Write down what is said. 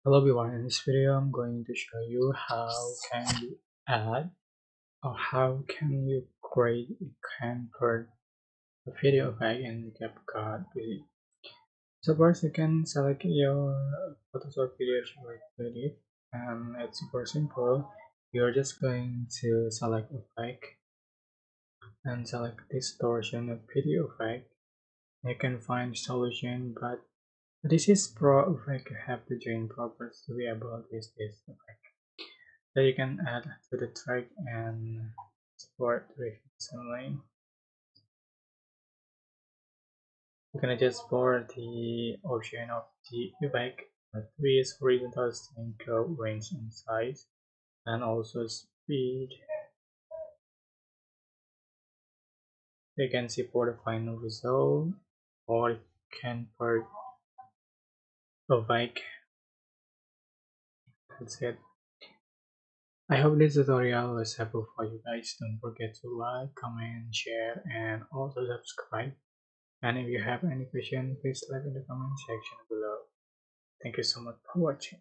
Hello everyone, in this video I'm going to show you how can you add or how can you create a convert a video effect in CapCut. So first you can select your photos or videos you like to edit, and it's super simple. You're just going to select effect and select distortion of video effect. You can find solution, but this is pro effect. You have to join properties to be able to use this effect. So you can add to the track and support reference line. You can adjust for the option of the effect, twist, horizontal, stream, curve, range, and size, and also speed. You can see for the final result, or you can put effect. That's it. I hope this tutorial was helpful for you guys. Don't forget to like, comment, share, and also subscribe. And if you have any question, please leave in the comment section below. Thank you so much for watching.